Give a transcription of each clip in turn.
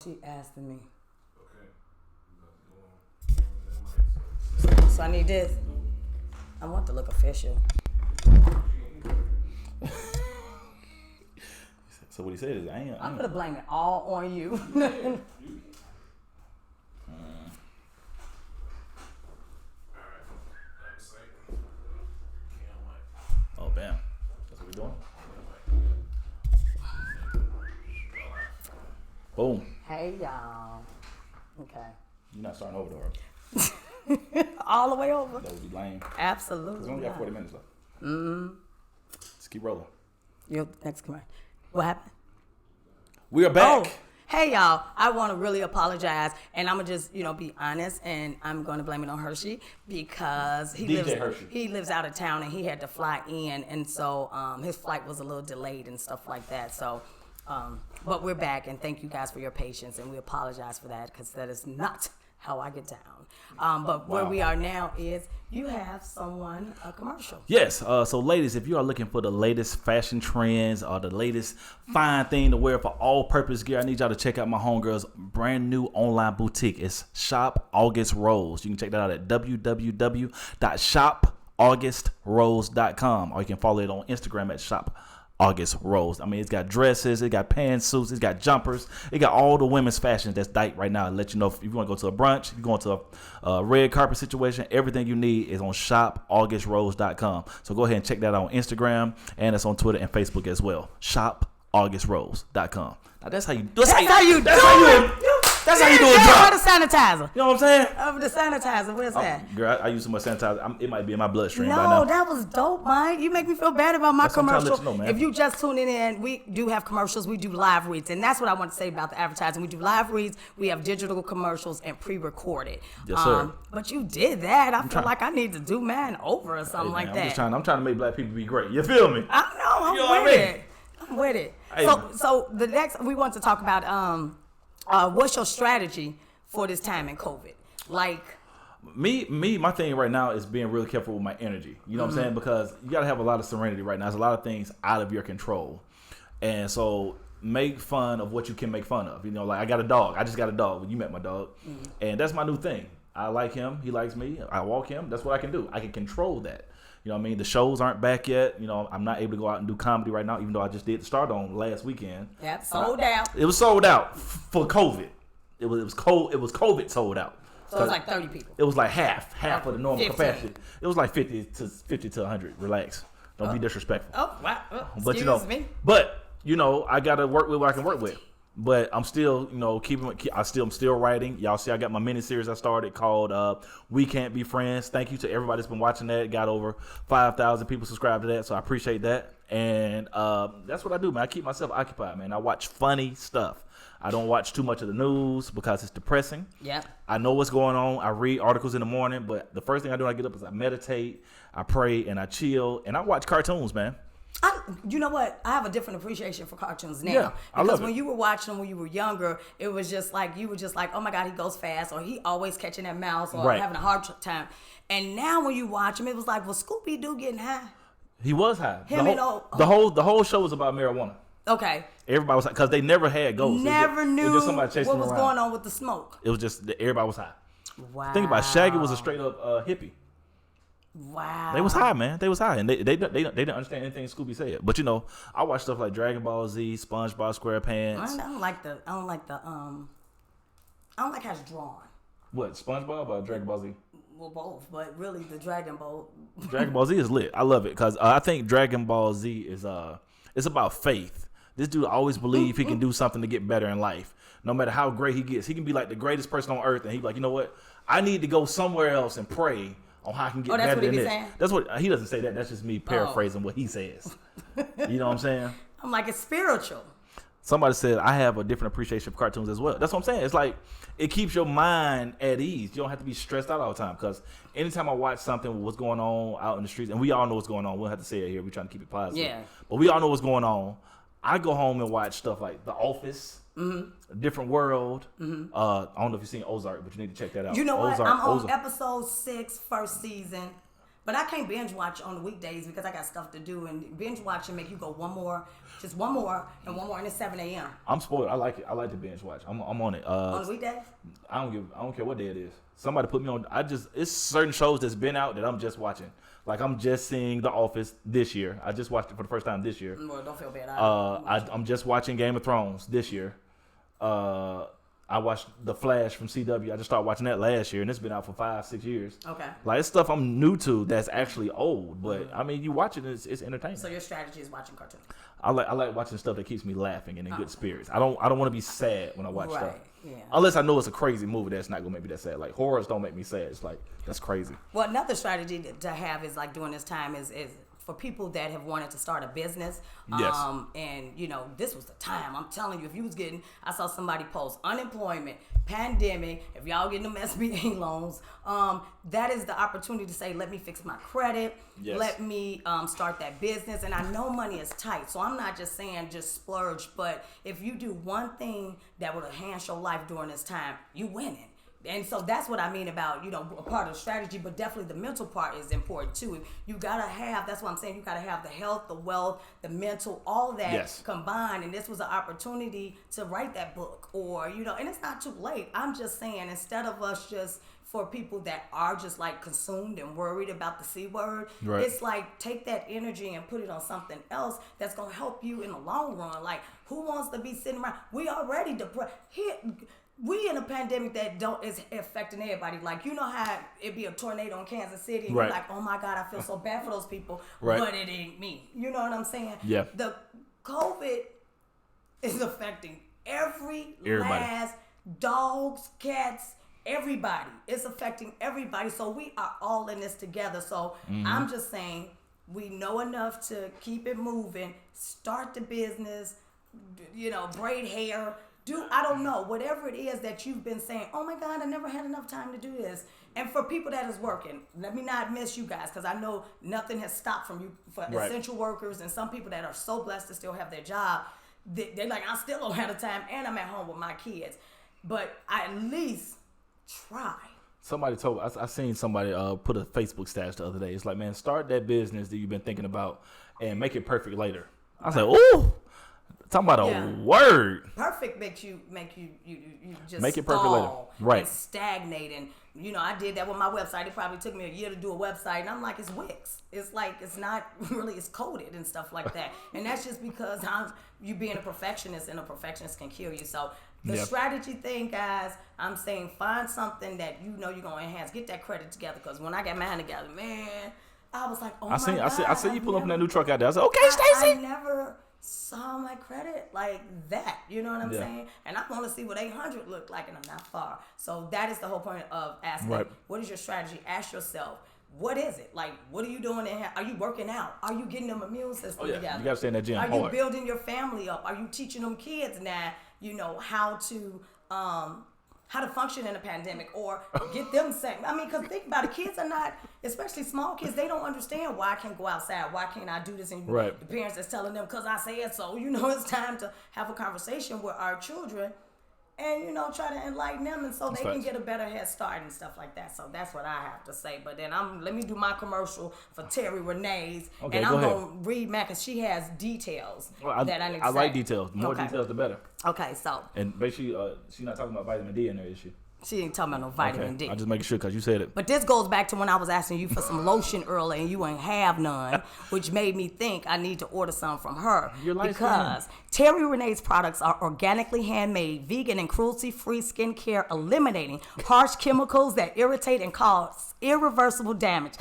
she asking me. Okay. So I need this. I want to look official. So what he said is, I'm gonna blame it all on you. Oh, bam. That's what we're doing? Boom. Hey, y'all. Okay. You're not starting over though. All the way over. That would be lame. Absolutely. We only got 40 minutes left. Just keep rolling. Your next comment. What happened? We are back. Oh, hey y'all. I want to really apologize, and I'm gonna just be honest, and I'm gonna blame it on Hershey because he lives out of town and he had to fly in, and so his flight was a little delayed and stuff like that. So, but we're back, and thank you guys for your patience, and we apologize for that because that is not how I get down. But where we are now is you have a commercial. Yes. So, ladies, if you are looking for the latest fashion trends or the latest fine thing to wear for all-purpose gear, I need y'all to check out my homegirl's brand new online boutique. It's Shop August Rose. You can check that out at www.shopaugustrose.com, or you can follow it on Instagram at Shop August Rose. I mean, it's got dresses, it got pantsuits, it's got jumpers, it got all the women's fashion that's tight right now. Let you know if you want to go to a brunch, if you're going to a red carpet situation, everything you need is on shopaugustrose.com. So go ahead and check that out on Instagram, and it's on Twitter and Facebook as well. Shopaugustrose.com. Now that's how you do it. That's how you do a drop. The sanitizer. You know what I'm saying? The sanitizer. Where's that? Girl, I use so much sanitizer. It might be in my bloodstream by now. No, that was dope, Mike. You make me feel bad about my That's what I'm commercial. trying to let you know, man. If you just tuning in, we do have commercials. We do live reads, and that's what I want to say about the advertising. We do live reads. We have digital commercials and pre-recorded. Yes, sir. But you did that. I feel like I need to do mine over or something like that. I'm trying to make black people be great. You feel me? I know. I'm with it. Hey. So the next we want to talk about what's your strategy for this time in COVID? Like my thing right now is being really careful with my energy. You know what I'm saying? Because you got to have a lot of serenity right now. There's a lot of things out of your control. And so make fun of what you can make fun of. You know, like I got a dog. I just got a dog. You met my dog. And that's my new thing. I like him. He likes me. I walk him. That's what I can do. I can control that. You know what I mean? The shows aren't back yet. You know, I'm not able to go out and do comedy right now, even though I just did start on last weekend. Yep, sold out. It was sold out for COVID. It was COVID sold out. So it was like 30 people. It was like half of the normal 15. capacity. It was like 50 to 100. Relax. Don't be disrespectful. Oh, wow. But Excuse me. I gotta work with what I can work with. But I'm still, I'm still writing. Y'all see, I got my mini series I started called "We Can't Be Friends." Thank you to everybody that's been watching that. Got over 5,000 people subscribed to that, so I appreciate that. And that's what I do, man. I keep myself occupied, man. I watch funny stuff. I don't watch too much of the news because it's depressing. Yeah. I know what's going on. I read articles in the morning, but the first thing I do when I get up is I meditate, I pray, and I chill, and I watch cartoons, man. You know what? I have a different appreciation for cartoons now. Yeah, I love it. Because when you were watching them when you were younger, it was just like, you were just like, oh my God, he goes fast, or he always catching that mouse, or Right. having a hard time. And now when you watch him, it was like, was Scooby-Doo getting high? He was high. The the whole show was about marijuana. Okay. Everybody was high because they never had ghosts. Never knew it was just somebody chasing what was them around. going on with the smoke. It was just everybody was high. Wow. Think about it. Shaggy was a straight up hippie. Wow. They was high, man. They was high, and they didn't understand anything Scooby said. But I watch stuff like Dragon Ball Z, SpongeBob SquarePants. I don't like how it's drawn. What, SpongeBob or Dragon Ball Z? Well, both, but really the Dragon Ball. Dragon Ball Z is lit. I love it because I think Dragon Ball Z is it's about faith. This dude always believe he can do something to get better in life. No matter how great he gets, he can be like the greatest person on earth, and he be like, you know what? I need to go somewhere else and pray on how I can get better than this. Saying? That's what he doesn't say that. That's just me paraphrasing what he says. You know what I'm saying? I'm like, it's spiritual. Somebody said I have a different appreciation for cartoons as well. That's what I'm saying. It's like it keeps your mind at ease. You don't have to be stressed out all the time. Because anytime I watch something with what's going on out in the streets, and we all know what's going on. We don't have to say it here. We're trying to keep it positive. Yeah. But we all know what's going on. I go home and watch stuff like The Office, A Different World. I don't know if you've seen Ozark, but you need to check that out. You know Ozark, what? I'm on Ozark. episode 6, first season. But I can't binge watch on the weekdays because I got stuff to do, and binge watching make you go one more, and it's 7 a.m. I'm spoiled. I like it. I like to binge watch. I'm on it. On the weekdays? I don't care what day it is. Somebody put me on. It's certain shows that's been out that I'm just watching. Like I'm just seeing The Office this year. I just watched it for the first time this year. Well, don't feel bad. I'm just watching Game of Thrones this year. I watched The Flash from CW. I just started watching that last year, and it's been out for 5-6 years. Okay. Like it's stuff I'm new to that's actually old, but I mean, you watch it, it's entertaining. So your strategy is watching cartoons. I like watching stuff that keeps me laughing and in good spirits. I don't want to be sad when I watch stuff. Yeah. Unless I know it's a crazy movie that's not gonna make me that sad. Like horrors don't make me sad. It's like that's crazy. Well, another strategy to have is like during this time is for people that have wanted to start a business. Yes. And this was the time. I'm telling you, if you was getting, I saw somebody post unemployment, pandemic, if y'all getting them SBA loans, that is the opportunity to say, let me fix my credit. Yes. Let me start that business. And I know money is tight, so I'm not just saying just splurge, but if you do one thing that will enhance your life during this time, you winning. And so that's what I mean about, a part of the strategy, but definitely the mental part is important too. You gotta have, that's what I'm saying, you gotta have the health, the wealth, the mental, all that combined. And this was an opportunity to write that book or, and it's not too late. I'm just saying, instead of us just, for people that are just like consumed and worried about the C word, it's like take that energy and put it on something else that's gonna help you in the long run. Like, who wants to be sitting around? We already depressed. We in a pandemic that is affecting everybody. Like, how it be a tornado in Kansas City and you're like, oh my God, I feel so bad for those people, but it ain't me. You know what I'm saying? Yeah. The COVID is affecting everybody. Last dogs, cats, everybody. It's affecting everybody. So we are all in this together. So I'm just saying, we know enough to keep it moving, start the business, braid hair, I don't know, whatever it is that you've been saying, oh my God, I never had enough time to do this. And for people that is working, let me not miss you guys, because I know nothing has stopped from you for essential workers and some people that are so blessed to still have their job. They're like, I still don't have the time and I'm at home with my kids. But I at least try. Somebody told I seen somebody put a Facebook status the other day. It's like, man, start that business that you've been thinking about and make it perfect later. I was like, ooh. Talking about a word. Perfect makes you just make it perfect later. Right. And stagnate. And I did that with my website. It probably took me a year to do a website, and I'm like, it's Wix. It's like it's not really, it's coded and stuff like that. And that's just because you being a perfectionist, and a perfectionist can kill you. So the strategy thing, guys, I'm saying find something that you're gonna enhance. Get that credit together, because when I got mine together, man, I was like, oh my God. I see you pull up in that new truck out there. I said, okay, Stacey. I never saw my credit like that, you know what I'm saying? And I want to see what 800 looked like, and I'm not far. So that is the whole point of asking, what is your strategy? Ask yourself, what is it? Like, what are you doing? Are you working out? Are you getting them immune system together? You got to stay in that gym hard. You building your family up? Are you teaching them kids now, how to function in a pandemic, or get them safe? I mean, because think about it, kids are not, especially small kids, they don't understand why I can't go outside, why can't I do this, and the parents is telling them, because I said so. It's time to have a conversation with our children and, try to enlighten them, and so they can get a better head start and stuff like that. So that's what I have to say. But then let me do my commercial for Terry Renee's, and I'm going to read Mac, because she has details that I need to say. I like details. The more details, the better. Okay, so. And make sure she's not talking about vitamin D in there, is she? She ain't talking about no vitamin D. I just making sure because you said it. But this goes back to when I was asking you for some lotion earlier and you ain't have none, which made me think I need to order some from her. Because Terry Renee's products are organically handmade, vegan, and cruelty-free skincare, eliminating harsh chemicals that irritate and cause irreversible damage.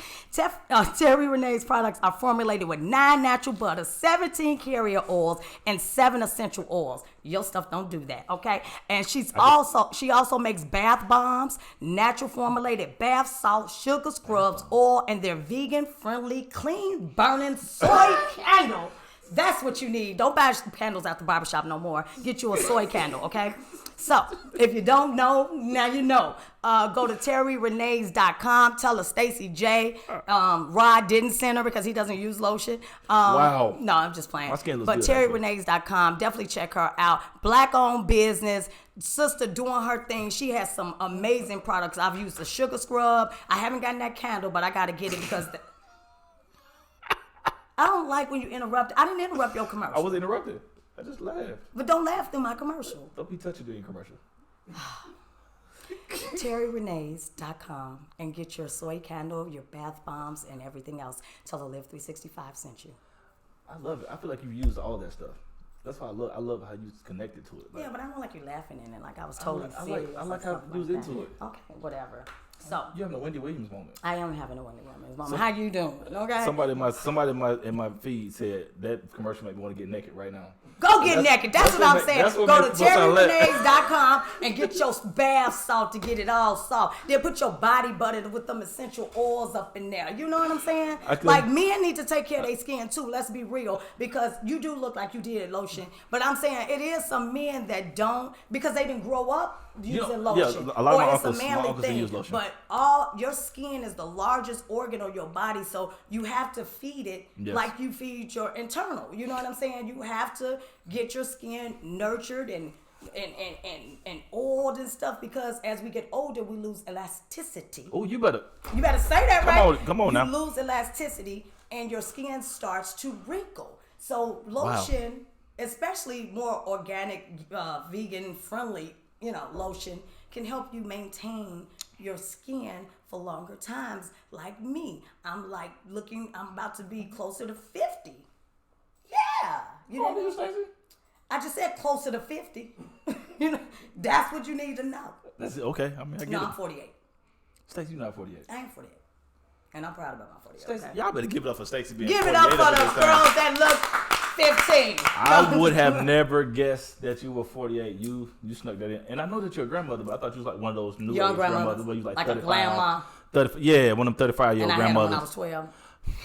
Terry Renee's products are formulated with 9 natural butters, 17 carrier oils, and 7 essential oils. Your stuff don't do that, okay? And she also makes bath bombs, natural formulated bath salt, sugar scrubs, oil, and their vegan-friendly, clean burning soy candle. That's what you need. Don't buy candles at the barbershop no more. Get you a soy candle, okay? So, if you don't know, now you know. Go to TerryRenees.com. Tell her Stacey J. Rod didn't send her because he doesn't use lotion. Wow. No, I'm just playing. My skin looks but good, TerryRenees.com. Definitely check her out. Black-owned business. Sister doing her thing. She has some amazing products. I've used the sugar scrub. I haven't gotten that candle, but I got to get it because I don't like when you interrupt. I didn't interrupt your commercial. I was interrupted. I just laughed. But don't laugh through my commercial. Don't be touching during commercial. TerryRenays.com and get your soy candle, your bath bombs, and everything else. Tell her Live 365 sent you. I love it. I feel like you used all that stuff. That's why I love how you connected to it. Like, Yeah, but I don't like you laughing in it like I was totally I serious. like or how something you was like into that. it. Okay, whatever. So You having a Wendy Williams moment. I am having a Wendy Williams moment. How you doing? Okay. Somebody in my feed said that commercial made me want to get naked right now. Go get naked. That's what I'm saying. Go to makes- what's our let- TerryRenays.com and get your bath salt to get it all soft. Then put your body butter with them essential oils up in there. You know what I'm saying? Like men need to take care of their skin too. Let's be real, because you do look like you did lotion. But I'm saying it is some men that don't, because they didn't grow up using lotion. A lot of my or uncles, it's a manly thing. use lotion. But all your skin is the largest organ of your body, so you have to feed it like you feed your internal. You know what I'm saying? You have to get your skin nurtured and oiled and stuff, because as we get older, we lose elasticity. Oh, you better You better say that right. Come on you now. lose elasticity and your skin starts to wrinkle. So lotion, especially more organic, vegan friendly, lotion, can help you maintain your skin for longer times. Like me, I'm about to be closer to 50. Yeah. You How know old are you, Stacey? I just said closer to 50. That's what you need to know. That's it. Okay. I mean, I get No, it. I'm 48. Stacey, you're not 48. I ain't 48. And I'm proud about my 48. Stacey, Okay? y'all better give it up for Stacey being Give 48 it up for at the this time. girls that look 15. I would have never guessed that you were 48. You snuck that in. And I know that you're a grandmother, but I thought you was like one of those new Young age grandmothers, where you like like 35. a grandma. 30, yeah, one of them 35-year-old And I had them when I grandmothers. was 12.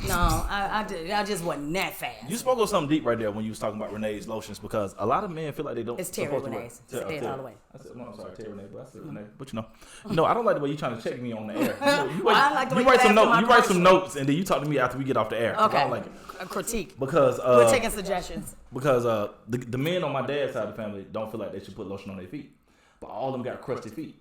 No, I just wasn't that fast. You spoke on something deep right there when you was talking about Renee's lotions, because a lot of men feel like they don't. It's Terry supposed to Renee's. wear- Say it all the way. I said, no, I'm sorry, Terry Renee, but I said Renee. But no, I don't like the way you trying to check me on the air. You I like the way write you some laugh at notes. my You write some commercial. notes, and then you talk to me after we get off the air. 'cause Okay. I don't like it. A critique. Because We're taking suggestions. Because the men on my dad's side of the family don't feel like they should put lotion on their feet, but all of them got crusty feet.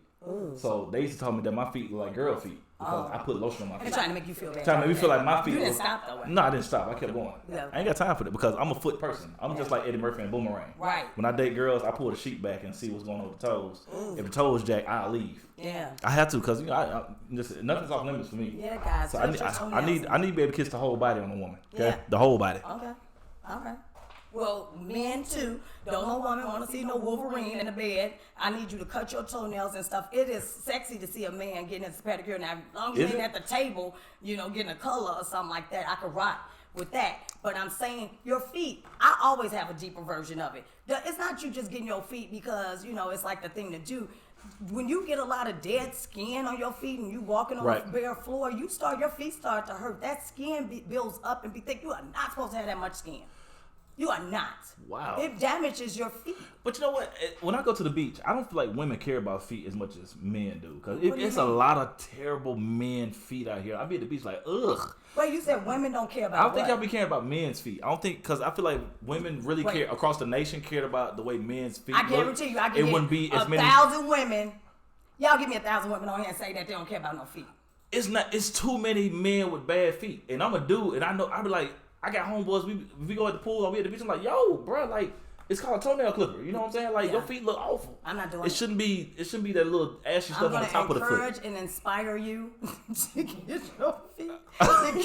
So they used to tell me that my feet look like girl feet because I put lotion on my They're feet. trying to make you feel bad. Trying to make me feel like my feet. You didn't was- stop though. Right? No, I didn't stop. I kept going. Yeah. I ain't got time for that because I'm a foot person. I'm just like Eddie Murphy and Boomerang. Right. When I date girls, I pull the sheet back and see what's going on with the toes. If the toes jack, I'll leave. Yeah. I have to because I just nothing's off limits for me. Yeah, guys. So I need to be able to kiss the whole body on a woman. Okay, Yeah. the whole body. Okay. All right. Well, men too. Don't no woman want to see no Wolverine in the bed. I need you to cut your toenails and stuff. It is sexy to see a man getting his pedicure. Now, as long as you Is ain't it? at the table, getting a color or something like that, I could rock with that. But I'm saying your feet, I always have a deeper version of it. It's not you just getting your feet because, it's like the thing to do. When you get a lot of dead skin on your feet and you walking on Right. a bare floor, your feet start to hurt. That skin builds up and be thick. You are not supposed to have that much skin. You are not. Wow. It damages your feet. But you know what? When I go to the beach, I don't feel like women care about feet as much as men do. Because What do you it's a mean? lot of terrible men feet out here. I be at the beach like, ugh. Wait, you said women don't care about I don't think what? y'all be caring about men's feet. I don't think, because I feel like women really Wait. care across the nation, cared about the way men's feet I look. guarantee you, I it can wouldn't get be as many. 1,000 women. Y'all give me 1,000 women on here and say that they don't care about no feet. It's too many men with bad feet. And I'm a dude, and I be like, I got homeboys, we go at the pool or we at the beach, I'm like, yo, bro, like, it's called a toenail clipper. You know what I'm saying? Like, Yeah. your feet look awful. I'm not doing It shouldn't be that little ashy I'm stuff on going the top to of the foot. encourage and inspire you to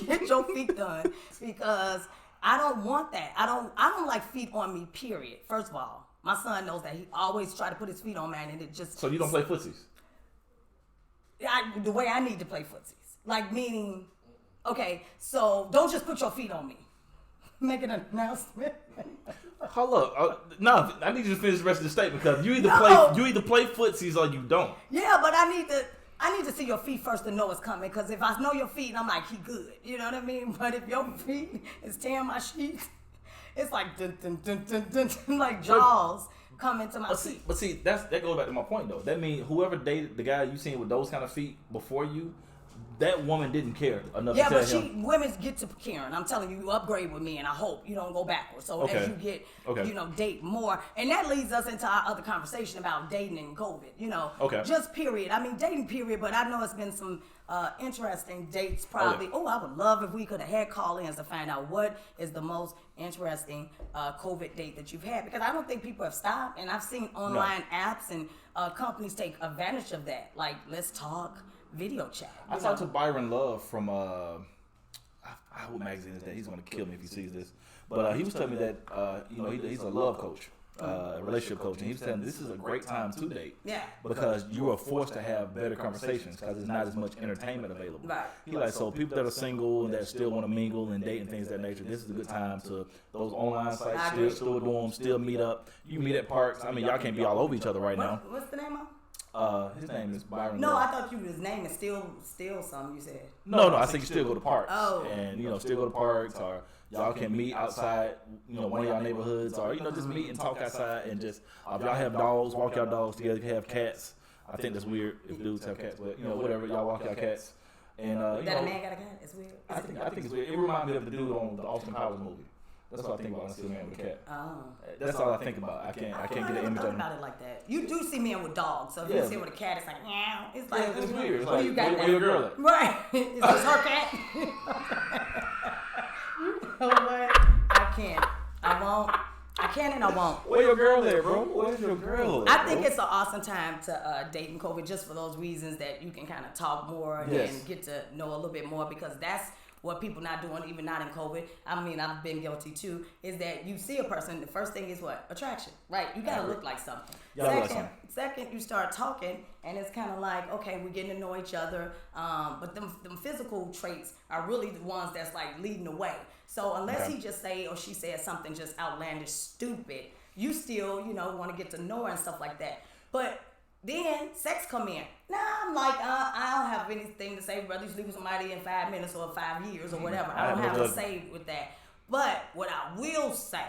get your feet done, because I don't want that. I don't like feet on me, period. First of all, my son knows that. He always try to put his feet on mine, and it just... So you don't play footsies? The way I need to play footsies. Like, meaning, okay, so don't just put your feet on me. Make an announcement. Hold up. No, I need you to finish the rest of the statement because you either play footsies or you don't. Yeah, but I need to see your feet first to know it's coming. Because if I know your feet, I'm like, he good. You know what I mean? But if your feet is tearing my sheets, it's like dun dun dun dun dun, dun like Jaws come into my feet. But see, that goes back to my point though. That means whoever dated the guy you seen with those kind of feet before you, that woman didn't care enough Yeah, to tell but him. women get to caring. I'm telling you, you upgrade with me, and I hope you don't go backwards. So Okay. as you get, Okay. you know, date more, and that leads us into our other conversation about dating and COVID. You know, Okay. just period. I mean, dating period. But I know it's been some interesting dates. Probably. Oh, I would love if we could have had call-ins to find out what is the most interesting COVID date that you've had, because I don't think people have stopped, and I've seen online apps and companies take advantage of that. Like, let's talk. Video chat. I talked to Byron Love from what magazine is that? He's gonna kill me if he sees this. But he was telling me that you know, he's a love coach, a relationship coach, and he was telling me this is a great time to date. Yeah. Because you are forced to have better conversations because there's not as much entertainment available. Right. He like, so people that are single and that still want to mingle and date and things of that nature, this is a good time to those online sites still do them, still meet up. You meet at parks. I mean, y'all can't be all over each other right now. What's the name of? His name is Byron. No, Love. I thought his name is still something you said. No, I think you still go to parks. Oh. And, you know, still go to parks, or y'all can meet outside, you know, one of y'all neighborhoods, or, you know, just meet and talk outside, and just, if y'all have dogs, walk y'all dogs together. If you have cats, I think that's weird if dudes have cats, but, you know, whatever, y'all walk y'all cats. And, you That know, a man got a cat? It's weird. I think it's weird. It reminds me of the dude on the Austin Powers movie. That's what I think about when I see a man with a cat. Oh. That's all I think about. I can't get an image of of him. about it like that. You do see men with dogs, so if Yeah. you see him with a cat, it's like meow. It's like Yeah, it's weird. It's what like, you got where your girl at? Right? Is this her cat? You know what? I can't. I won't. I can and I won't. Where your girl at, bro? Where's your girl at, I think bro? it's an awesome time to date in COVID, just for those reasons that you can kind of talk more Yes. and get to know a little bit more, because that's what people not doing, even not in COVID. I mean, I've been guilty too, is that you see a person, the first thing is what? Attraction, right? You gotta look like something. Y'all look like something. Second, you start talking, and it's kind of like, okay, we're getting to know each other. But them physical traits are really the ones that's like leading the way. So unless he just say or she says something just outlandish, stupid, you still, you know, want to get to know her and stuff like that. But then sex come in. Now I'm like, I don't have anything to say whether you sleep with somebody in 5 minutes or 5 years or whatever. I don't have to say with that. But what I will say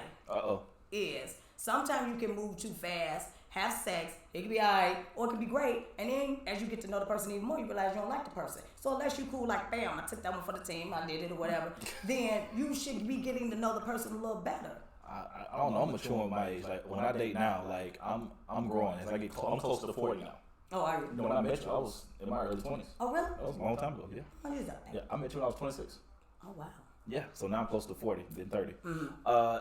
is sometimes you can move too fast, have sex, it can be alright or it can be great, and then as you get to know the person even more, you realize you don't like the person. So unless you cool, like bam, I took that one for the team, I did it or whatever, then you should be getting to know the person a little better. I don't know. I'm maturing with my age. Like when I date now, like I'm growing. As I get I'm close to 40 now. Oh, are you? You know, when I met you, I was in my early 20s. Oh, really? That was a long time ago. Yeah. What is that? Yeah. I met you when I was 26. Oh, wow. Yeah. So now I'm close to 40, then 30.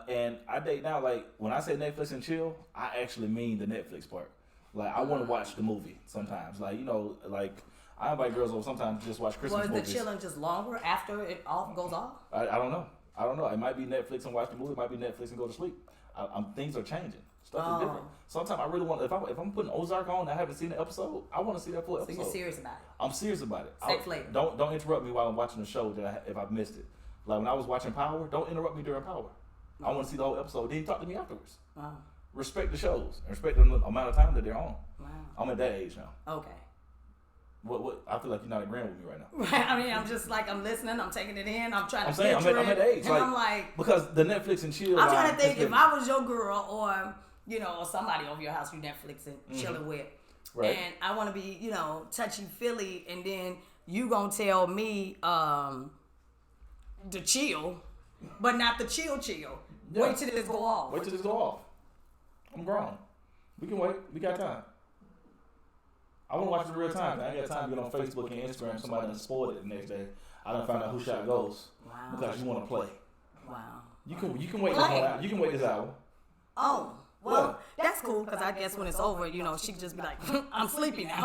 And I date now. Like when I say Netflix and chill, I actually mean the Netflix part. Like I want to watch the movie sometimes. Like, you know, like I invite girls over sometimes to just watch Christmas Was movies. the chilling just longer after it all goes off? I don't know. I don't know. It might be Netflix and watch the movie. It might be Netflix and go to sleep. Things are changing. Stuff is different. Sometimes I really want. If I'm putting Ozark on, and I haven't seen the episode. I want to see that full So episode. you're serious about it? I'm serious about it. Sex later. Don't interrupt me while I'm watching the show if I've missed it. Like when I was watching Power, don't interrupt me during Power. I want to see the whole episode. Then talk to me afterwards. Wow. Respect the shows. And respect the amount of time that they're on. Wow. I'm at that age now. Okay. What? I feel like you're not agreeing with me right now. Right. I mean, I'm just like, I'm listening, I'm taking it in, I'm trying to I'm saying picture I'm at it, that age. and I'm like, because the Netflix and chill. I'm trying to line think has if been- I was your girl or, you know, or somebody over your house you Netflix and chilling with. Right. And I want to be, you know, touchy-feely, and then you gonna tell me the chill, but not the chill. Yeah. Wait till this go off. Wait till this go off. I'm grown. We can wait. We got time. I want to watch it in real time. I ain't got time to get on Facebook and Instagram. Somebody done spoiled it the next day. I done found out who shot goes. Wow. Because you want to play. Wow. You can wait this one out. You can wait this hour. Oh, well, that's cool, because I guess when it's over, you know, she could just be like, I'm sleepy now.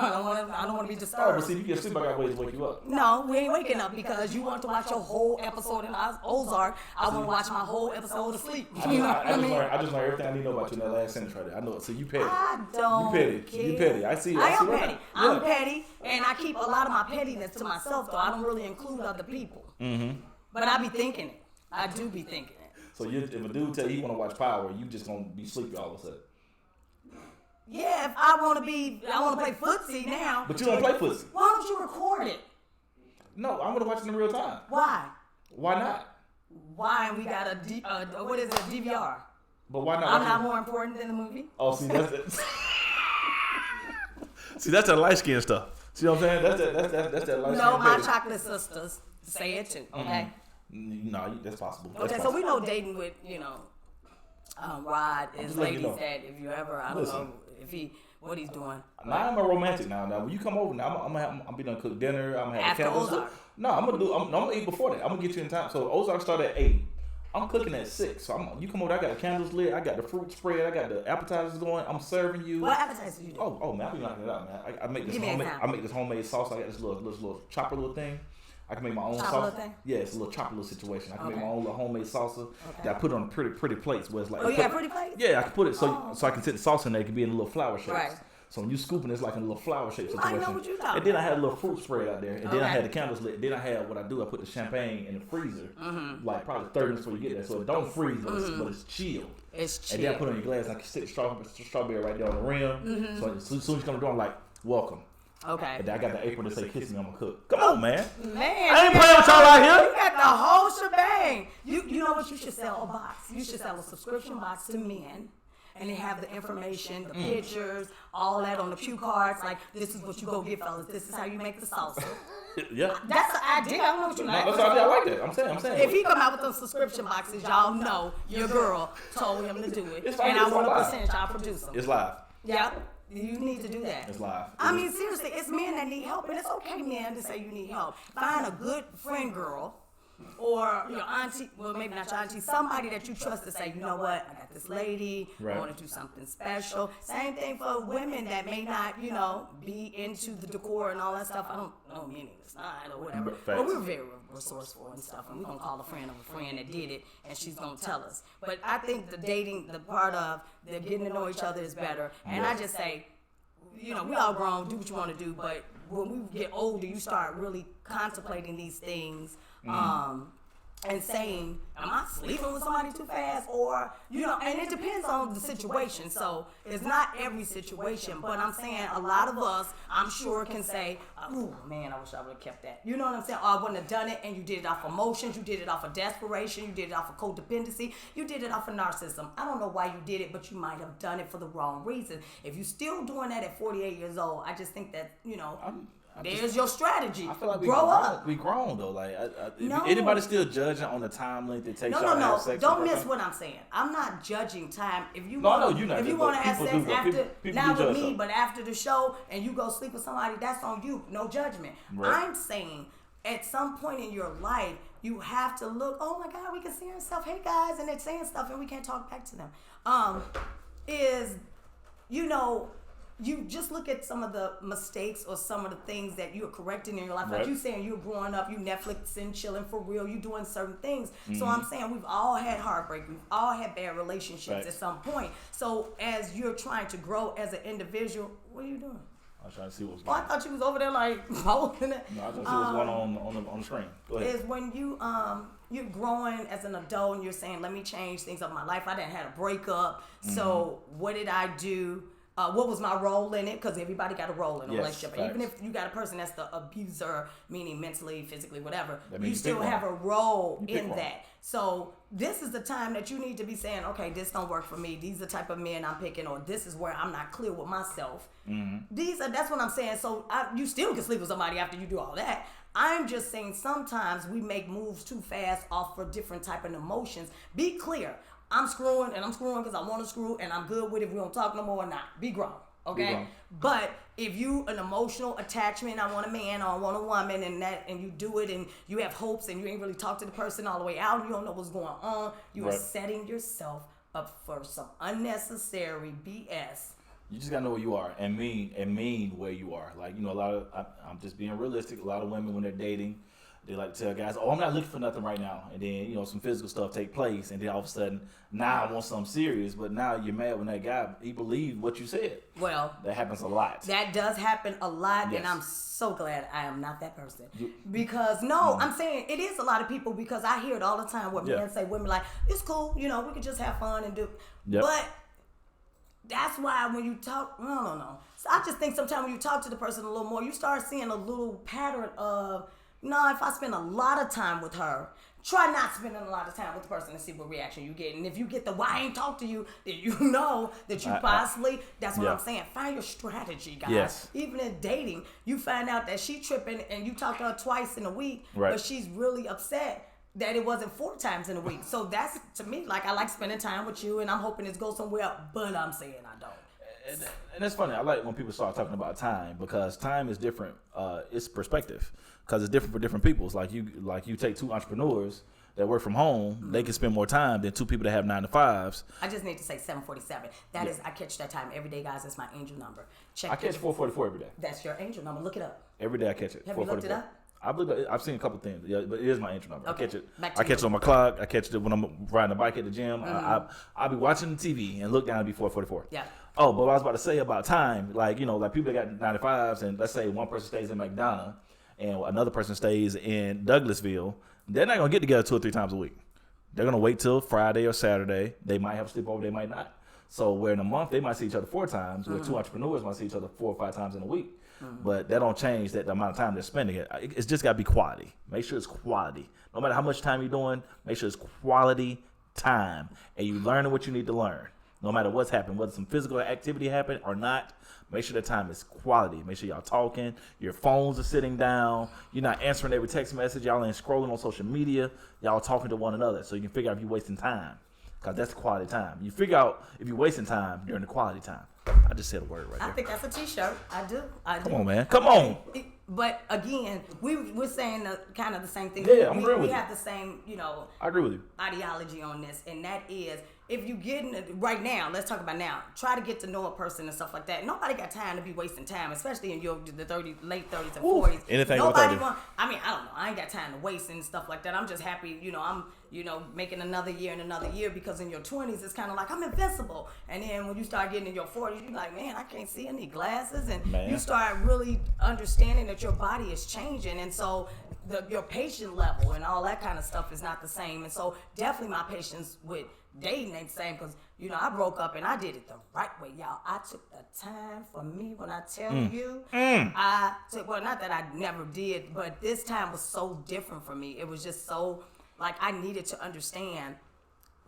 I don't want to be Oh, disturbed. but see, if you get sleep, I got ways to wake you up. No, we ain't waking up because you want to watch your whole episode in Ozark. I want to watch my whole episode of sleep. You know what I mean? I just learned everything I need to know about you in that last sentence right there. I know it. So you petty. I don't You petty. care. You petty. I see. I am right petty. now. I'm Yeah. petty, and I keep a lot of my pettiness to myself, though. I don't really include other people. Mm-hmm. But I be thinking it. I do be thinking it. So if a dude tell you he want to watch Power, you just gonna be sleepy all of a sudden. Yeah, if I want to play footsie now. But you don't play footsie. Why don't you record it? No, I'm gonna watch it in real time. Why? Why not? Why we got a what is it, DVR? But why not? I'm not more important than the movie. Oh, see, that's it. See, that's that light skin stuff. See what I'm saying? That's that light No, skin my baby. chocolate sisters say it too. Okay. No, that's possible. That's Okay, so possible. we know dating with, Rod is just letting you ladies know. that if you ever, I don't know if what he's doing. Now I'm a romantic now. Now when you come over, now I'm be done cook dinner. I'm gonna have After a candle. Ozark. No, I'm gonna eat before that. I'm gonna get you in time. So Ozark start at 8. I'm cooking at 6. So you come over. I got the candles lit. I got the fruit spread. I got the appetizers going. I'm serving you. What appetizer you do? Oh man, I be knocking it out, man. I make this Give me an homemade. example. I make this homemade sauce. I got this little chopper little thing. I can make my own Chopper sauce. little thing? Yeah, it's a little chopper little situation. I can make Okay. my own little homemade salsa Okay. that I put on pretty plates where it's like. Oh, you got pretty plates? Yeah, I can put it so Oh, so I can set the sauce in there. It can be in little flower shapes. Right. So when you scooping, it's like in a little flower shape I situation. know what you're talking And then I about. had a little fruit spread out there, and then I Okay. had the candles lit. Then I had what I do. I put the champagne in the freezer, Mm-hmm. like probably 30 minutes before you get there, so it don't freeze, but it's chilled. It's And then I chill. put it on your glass. And I can stick strawberry right there on the rim. So as soon as you come to the door, I'm like, welcome. Okay. And then I got the apron to say, "Kiss me, I'm gonna cook." Come on, man. Man, I ain't playing with y'all out you here. got the whole shebang. You know what? You should sell a box. You should sell a subscription box to men. And they have the information, the pictures, all that on the cue cards. Like, this is what you go get, fellas. This is how you make the salsa. Yeah. That's the idea. I don't know what you No, like. that's all I like that. I'm saying. If he come out with those subscription boxes, y'all know your girl told him to do it. It's fine, And I it's want a live. percentage. I'll produce them. It's live. Yep. You need to do that. It's live. I mean, seriously, it's men that need help, and it's okay, men, to say you need help. Find a good friend girl or your auntie, well, maybe not your auntie, somebody that you trust to say, you know what, I got this lady, Right. I want to do something special. Same thing for women that may not, be into the decor and all that stuff. I don't mean it's not or whatever. Facts. But we're very resourceful and stuff, and we're going to call a friend of a friend that did it, and she's going to tell us. But I think the dating, the part of the getting to know each other is better. And I just say, we all grown, do what you want to do, but when we get older, you start really contemplating these things, and saying, am I sleeping with somebody too fast? Or, and it depends on the situation. So it's not every situation, but I'm saying a lot of us, I'm sure, can say, oh man, I wish I would have kept that. You know what I'm saying? Or I wouldn't have done it, and you did it off emotions, you did it off of desperation, you did it off of codependency, you did it off of narcissism. I don't know why you did it, but you might have done it for the wrong reason. If you're still doing that at 48 years old, I just think that, there's your strategy. I feel like grow up. We grown though. Like, No. anybody still judging on the time length it takes y'all to No. have sex? Don't with a miss person? what I'm saying. I'm not judging time. If you No, I want, know you're not if you judging, want to but have people sex do, but after, people not do with judge me, though. but after the show, and you go sleep with somebody, that's on you. No judgment. Right. I'm saying at some point in your life, you have to look. Oh my God, we can see ourselves. Hey guys, and they're saying stuff, and we can't talk back to them. You just look at some of the mistakes or some of the things that you're correcting in your life. Like Right. you saying you're growing up, you Netflixing, chilling for real, you doing certain things. So Mm-hmm. I'm saying we've all had heartbreak. We've all had bad relationships Right. at some point. So as you're trying to grow as an individual, what are you doing? I was trying to see what's Oh, going I on. thought you was over there like holding it. No, I was trying to see what's going on the screen. Go ahead. Is when you're growing as an adult and you're saying, let me change things up in my life. I didn't have a breakup. So what did I do? What was my role in it? Because everybody got a role in a Yes, relationship. facts. Even if you got a person that's the abuser, meaning mentally, physically, whatever, That you means you still pick have one. a role You pick in one. that. So this is the time that you need to be saying, okay, this don't work for me. These are the type of men I'm picking, or this is where I'm not clear with myself. That's what I'm saying. So you still can sleep with somebody after you do all that. I'm just saying sometimes we make moves too fast off for different type of emotions. Be clear. I'm screwing because I want to screw, and I'm good with it. We don't talk no more or not. Be grown. Okay, grown. but if you an emotional attachment, I want a man or I want a woman, and you do it, and you have hopes, and you ain't really talk to the person all the way out, you don't know what's going on. You are Right. setting yourself up for some unnecessary BS. You just gotta know where you are and mean where you are. Like, a lot of I'm just being realistic. A lot of women when they're dating, they like to tell guys, "Oh, I'm not looking for nothing right now," and then some physical stuff take place, and then all of a sudden, now I want something serious. But now you're mad when that guy he believed what you said. Well, That happens a lot. that does happen a lot, Yes. and I'm so glad I am not that person. Because I'm saying it is a lot of people, because I hear it all the time where Yeah. men say, women like, it's cool, we could just have fun and do. Yep. But that's why when you talk, I don't know. So I just think sometimes when you talk to the person a little more, you start seeing a little pattern of No, if I spend a lot of time with her, try not spending a lot of time with the person and see what reaction you get. And if you get the why I ain't talk to you, then you know that you possibly, that's what I'm saying. Find your strategy, guys. Yes. Even in dating, you find out that she tripping and you talk to her twice in a week, right. but she's really upset that it wasn't 4 times in a week. So that's, to me, like, I like spending time with you and I'm hoping it goes somewhere, but I'm saying I don't. And it's funny. I like when people start talking about time because time is different. It's perspective because it's different for different people. It's like you take 2 entrepreneurs that work from home, they can spend more time than 2 people that have 9 to 5s. I just need to say 7:47. That is, I catch that time every day, guys. It's my angel number. I catch 4:44 every day. That's your angel number. Look it up. Every day I catch it. Have you looked it up? I believe I've seen a couple things, yeah, but it is my angel number. Okay. I catch it. I catch it on my clock. I catch it when I'm riding the bike at the gym. I'll be watching the TV and look down and be 4:44. Yeah. Oh, but what I was about to say about time, like people that got 95s, and let's say one person stays in McDonough and another person stays in Douglasville, they're not gonna get together 2 or 3 times a week. They're gonna wait till Friday or Saturday. They might have a sleepover, they might not. So where in a month they might see each other 4 times, where 2 entrepreneurs might see each other 4 or 5 times in a week. But that don't change the amount of time they're spending it. It's just got to be quality. Make sure it's quality. No matter how much time you're doing, make sure it's quality time. And you learning what you need to learn. No matter what's happened, whether some physical activity happened or not, make sure the time is quality. Make sure y'all talking. Your phones are sitting down. You're not answering every text message. Y'all ain't scrolling on social media. Y'all talking to one another. So you can figure out if you're wasting time. Because that's quality time. You figure out if you're wasting time during the quality time. I just said a word right there. I think that's a T-shirt. I do. Come on, man. Come on. But again, we're saying kind of the same thing. Yeah, I'm agreeing with you. We you. have the same, I agree with you. ideology on this, and that is if you get right now. Let's talk about now. Try to get to know a person and stuff like that. Nobody got time to be wasting time, especially in the late 30s and 40s. Anything Nobody over 30. I mean, I don't know. I ain't got time to waste and stuff like that. I'm just happy, I'm making another year and another year, because in your 20s it's kind of like I'm invincible, and then when you start getting in your 40s, you're like, man, I can't see any glasses, and you start really understanding that your body is changing, and so your patient level and all that kind of stuff is not the same. And so definitely my patience with dating ain't the same, because I broke up and I did it the right way, y'all. I took the time for me. When I tell you, I took, well, not that I never did, but this time was so different for me. It was just so, like, I needed to understand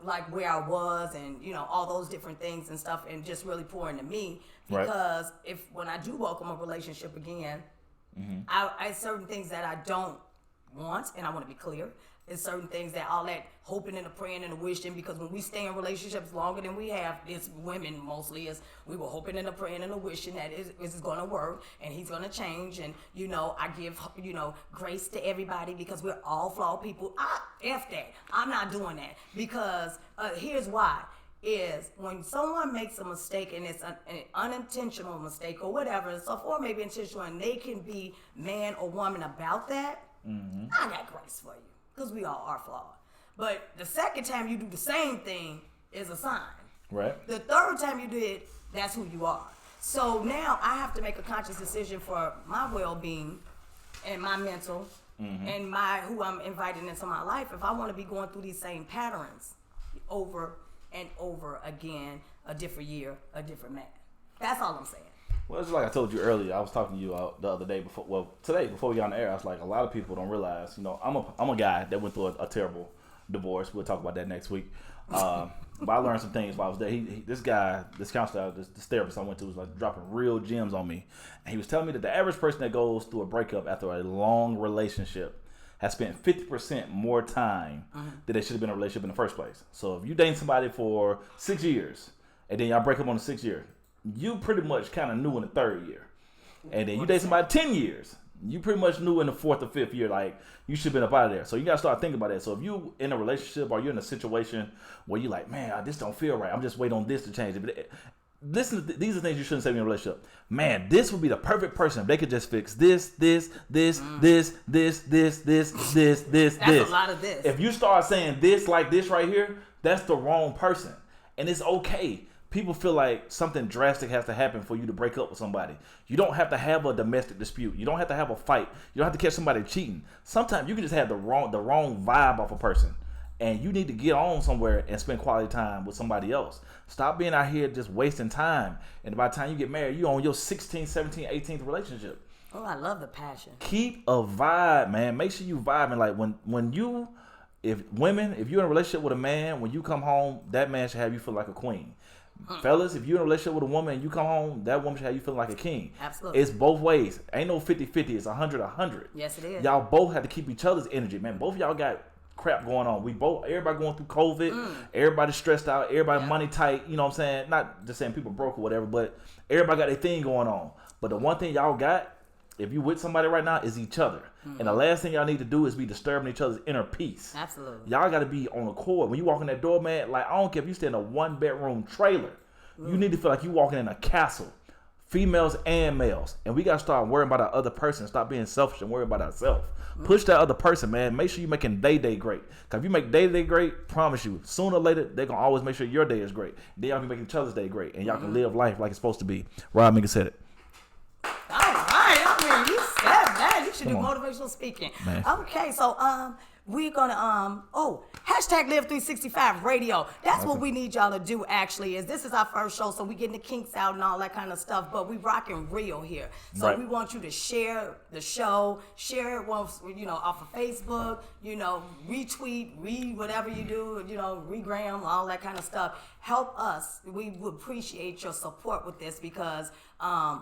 like where I was and all those different things and stuff, and just really pour into me, because when I do welcome a relationship again, I certain things that I don't want, and I want to be clear. There's certain things that all that hoping and the praying and the wishing, because when we stay in relationships longer than we have, it's women mostly, is we were hoping and the praying and the wishing that this is going to work and he's going to change, and I give grace to everybody, because we're all flawed people. F that. I'm not doing that, because here's why. Is when someone makes a mistake, and it's an unintentional mistake or whatever, and so or maybe intentional, and they can be man or woman about that, I got grace for you, because we all are flawed. But the second time you do the same thing is a sign. Right. The third time you do it, that's who you are. So now I have to make a conscious decision for my well-being and my mental and who I'm inviting into my life, if I want to be going through these same patterns over and over again, a different year, a different man. That's all I'm saying. Well, it's like I told you earlier. I was talking to you the other day today before we got on the air. I was like, a lot of people don't realize, I'm a guy that went through a terrible divorce. We'll talk about that next week. But I learned some things while I was there. This counselor, this therapist I went to, was like dropping real gems on me. And he was telling me that the average person that goes through a breakup after a long relationship has spent 50% more time than they should have been in a relationship in the first place. So if you date somebody for 6 years and then y'all break up on the 6th year, you pretty much kind of knew in the 3rd year. And then you date somebody 10 years, you pretty much knew in the 4th or 5th year, like, you should have been up out of there. So you got to start thinking about that. So if you in a relationship or you're in a situation where you're like, man, this don't feel right, I'm just waiting on this to change. Listen, these are things you shouldn't say in a relationship. Man, this would be the perfect person if they could just fix this. That's a lot of this. If you start saying this like this right here, that's the wrong person. And it's okay. People feel like something drastic has to happen for you to break up with somebody. You don't have to have a domestic dispute. You don't have to have a fight. You don't have to catch somebody cheating. Sometimes you can just have the wrong vibe off a person. And you need to get on somewhere and spend quality time with somebody else. Stop being out here just wasting time. And by the time you get married, you're on your 16th, 17th, 18th relationship. Oh, I love the passion. Keep a vibe, man. Make sure you vibing. Like if you're in a relationship with a man, when you come home, that man should have you feel like a queen. Fellas, if you're in a relationship with a woman and you come home, that woman should have you feeling like a king. Absolutely. It's both ways. Ain't no 50-50. It's 100-100. Yes, it is. Y'all both have to keep each other's energy, man. Both of y'all got crap going on. Everybody going through COVID. Everybody stressed out. Everybody money tight. You know what I'm saying? Not just saying people broke or whatever, but everybody got their thing going on. But the one thing y'all got, if you with somebody right now, is each other. And the last thing y'all need to do is be disturbing each other's inner peace. Absolutely. Y'all got to be on accord. When you walk in that door, man, like, I don't care if you stay in a 1-bedroom trailer. You need to feel like you walking in a castle. Females and males. And we got to start worrying about our other person. Stop being selfish and worry about ourselves. Push that other person, man. Make sure you're making their day great. Because if you make their day great, promise you, sooner or later, they're going to always make sure your day is great. Then y'all be making each other's day great. And y'all can live life like it's supposed to be. Rob Mingus said it. All right. I mean, you said that. You should do motivational speaking. Man. Okay, so we're gonna hashtag Live 365 Radio. That's what we need y'all to do. Actually, this is our first show, so we getting the kinks out and all that kind of stuff. But we rocking real here, so we want you to share the show, share it once, off of Facebook, retweet, whatever you do, regram, all that kind of stuff. Help us. We would appreciate your support with this because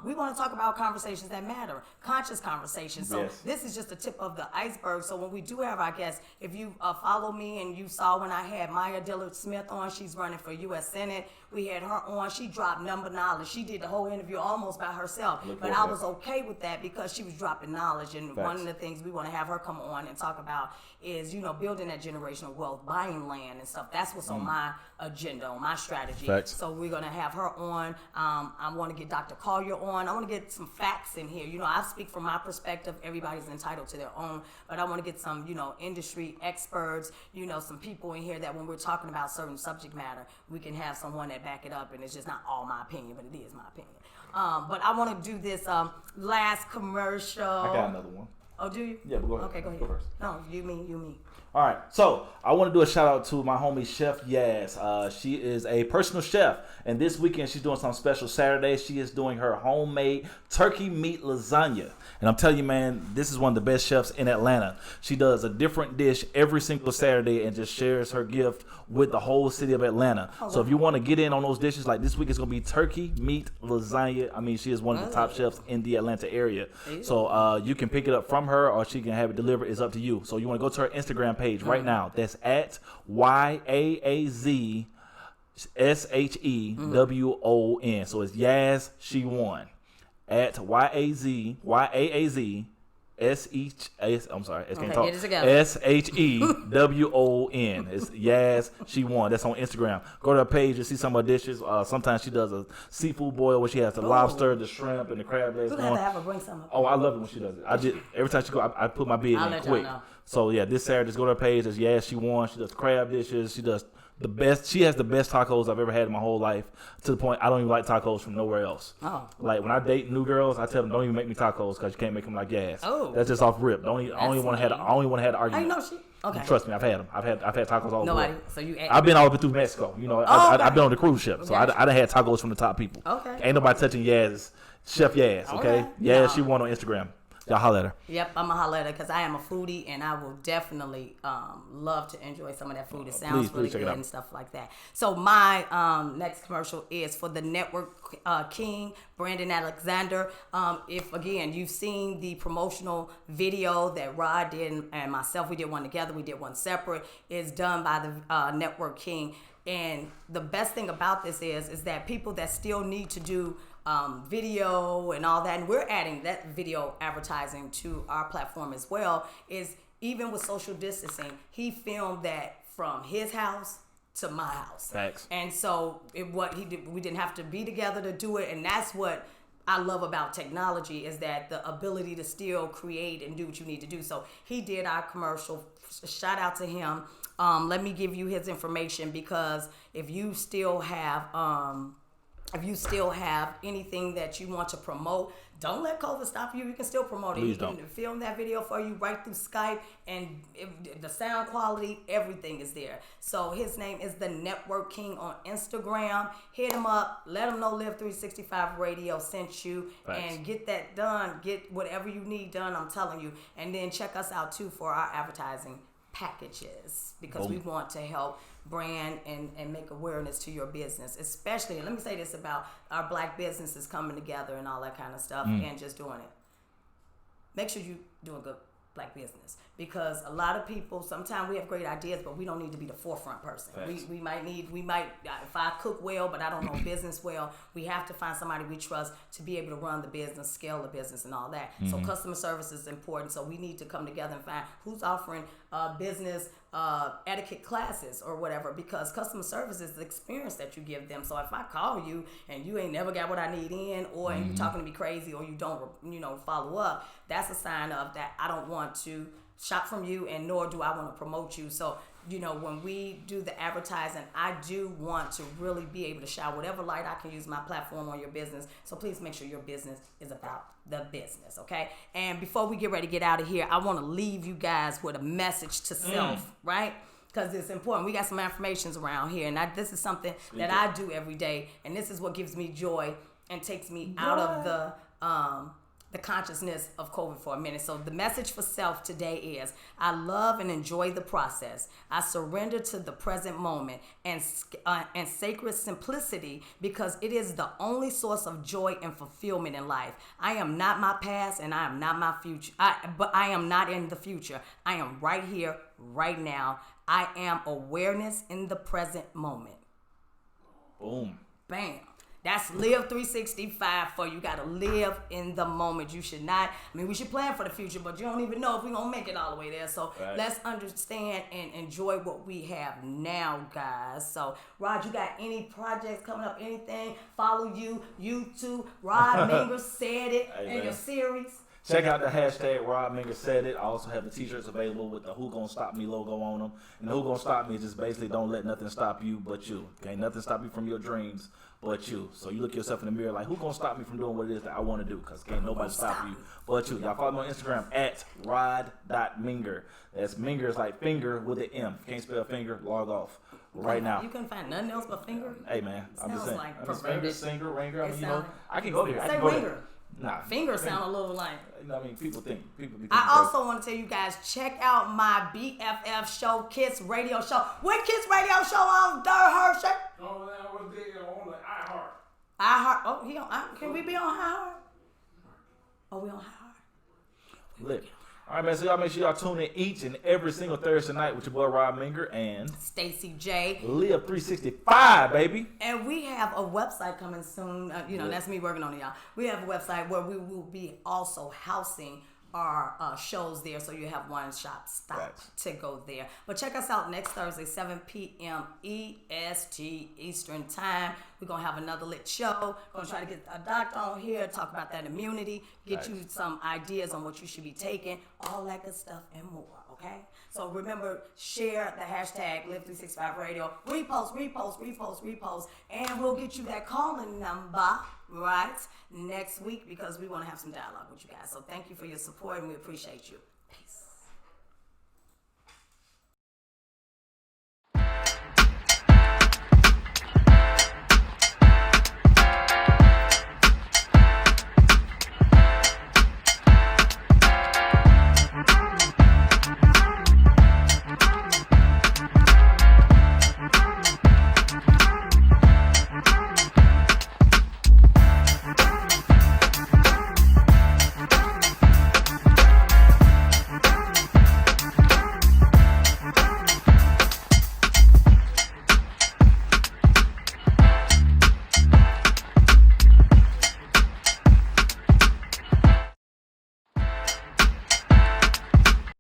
we want to talk about conversations that matter, conscious conversations. So this is just the tip of the iceberg. So when we do have our guests, if you follow me and you saw when I had Maya Dillard Smith on, she's running for U.S. Senate. We had her on. She dropped number knowledge. She did the whole interview almost by herself. But I was okay with that because she was dropping knowledge. And one of the things we want to have her come on and talk about is, building that generational wealth, buying land and stuff. That's what's on my agenda, on my strategy. So we're going to have her on. I want to get Dr. Collier on. I want to get some facts in here. I speak from my perspective. Everybody's entitled to their own. But I want to get some, industry experts, some people in here that when we're talking about certain subject matter, we can have someone that back it up. And it's just not all my opinion, but it is my opinion. But I want to do this last commercial. I got another one. Oh, do you? Yeah, but go ahead. Okay, go ahead. Go first. No, you me. All right, so I want to do a shout out to my homie Chef Yaz. She is a personal chef, and this weekend she's doing something special. Saturday, she is doing her homemade turkey meat lasagna. And I'm telling you, man, this is one of the best chefs in Atlanta. She does a different dish every single Saturday and just shares her gift with the whole city of Atlanta. So if you want to get in on those dishes, like this week it's going to be turkey meat lasagna. I mean, she is one of the top chefs in the Atlanta area. So you can pick it up from her or she can have it delivered. It's up to you. So you want to go to her Instagram page right now. That's at YAAZ SHEWON. So it's Yaz She Won. At YAAZ I'm sorry, I can't talk. SHEWON. It's Yaz She Won. That's on Instagram. Go to her page and see some of her dishes. Sometimes she does a seafood boil where she has the lobster, the shrimp, and the crab legs. We're gonna have to have her bring some. Oh, I love it when she does it. Every time she go, I put my bid in quick. So yeah, this Saturday, just go to her page. It's Yaz She Won. She does crab dishes. She does the best. She has the best tacos I've ever had in my whole life. To the point I don't even like tacos from nowhere else. Oh. Like when I date new girls, I tell them don't even make me tacos because you can't make them like Yaz. Oh. That's just off rip. I only want to have the argument. I know she. Okay. Trust me, I've had them. I've had tacos all over. Nobody. So you. I've been all the way through Mexico. I've been on the cruise ship, so I done had tacos from the top people. Okay. Ain't nobody touching Yaz. Chef Yaz. Okay. Right. Yaz She Won on Instagram. Y'all holler at her. Yep, I'm a holler at her because I am a foodie and I will definitely love to enjoy some of that food. It sounds really good and stuff like that. So my next commercial is for the Network King, Brandon Alexander. If, again, you've seen the promotional video that Rod did and myself, we did one together, we did one separate. It's done by the Network King. And the best thing about this is that people that still need to do video and all that, and we're adding that video advertising to our platform as well, is even with social distancing, he filmed that from his house to my house. Thanks. And so we didn't have to be together to do it, and that's what I love about technology, is that the ability to still create and do what you need to do. So he did our commercial. Shout out to him. Let me give you his information, because if you still have anything that you want to promote, don't let COVID stop you. You can still promote it. Please You can don't. film that video for you right through Skype, and the sound quality, everything is there. So his name is The Network King on Instagram. Hit him up. Let him know Live 365 Radio sent you. Thanks. And get that done. Get whatever you need done, I'm telling you. And then check us out, too, for our advertising packages, because we want to help brand and make awareness to your business, especially, and let me say this about our black businesses coming together and all that kind of stuff, and just doing it. Make sure you do a good black business, because a lot of people, sometimes we have great ideas, but we don't need to be the forefront person. We might if I cook well, but I don't know business well, we have to find somebody we trust to be able to run the business, scale the business, and all that. So customer service is important. So we need to come together and find who's offering business etiquette classes or whatever, because customer service is the experience that you give them. So if I call you and you ain't never got what I need in, or and you talking to me crazy, or you don't follow up, that's a sign of that I don't want to shop from you, and nor do I want to promote you. So when we do the advertising, I do want to really be able to shine whatever light I can use my platform on your business. So please make sure your business is about the business, okay? And before we get ready to get out of here, I want to leave you guys with a message to self, right? Because it's important. We got some affirmations around here, and this is something that I do every day, and this is what gives me joy and takes me out of the consciousness of COVID for a minute. So the message for self today is, I love and enjoy the process. I surrender to the present moment and sacred simplicity, because it is the only source of joy and fulfillment in life. I am not my past, and I am not my future. But I am not in the future. I am right here, right now. I am awareness in the present moment. Boom. Bam. That's Live 365 for you. Got to live in the moment. You should not, we should plan for the future, but you don't even know if we're going to make it all the way there. So let's understand and enjoy what we have now, guys. So, Rod, you got any projects coming up, anything? Follow you, YouTube. Rod Minger Said It, and your series. Check out the hashtag Rod Minger Said It. I also have the t-shirts available with the Who Gonna Stop Me logo on them. And the Who Gonna Stop Me is just basically don't let nothing stop you but you. Can't nothing stop you from your dreams but you. So you look yourself in the mirror like, who gonna stop me from doing what it is that I want to do? Because can't nobody stop you but you. Y'all follow me on Instagram at rod.minger. That's Minger is like finger with an M. If you can't spell finger, log off right now. You couldn't find nothing else but finger? Hey, man. I'm just saying. Like finger, singer, ringer. It I can go there. Say ringer. Nah. Finger sound a little like. People think. People be I also want to tell you guys, check out my BFF show, Kiss Radio Show. What Kiss Radio Show on Durhurst? Oh, that was there on the iHeart. iHeart. Oh, he on. Can we be on iHeart? Oh, we on iHeart. Lit. All right, man. So y'all make sure y'all tune in each and every single Thursday night with your boy Rod Minger and Stacey J. Live 365, baby. And we have a website coming soon. That's me working on it, y'all. We have a website where we will be also housing our shows there, so you have one shop stop to go there. But check us out next Thursday, 7 p.m. EST Eastern Time. We're going to have another lit show. We're going to try to get a doctor on here, talk about that immunity, get you some ideas on what you should be taking, all that good stuff and more, okay? So remember, share the hashtag Live365Radio. Repost, and we'll get you that calling number, right, next week, because we want to have some dialogue with you guys. So thank you for your support, and we appreciate you. Peace.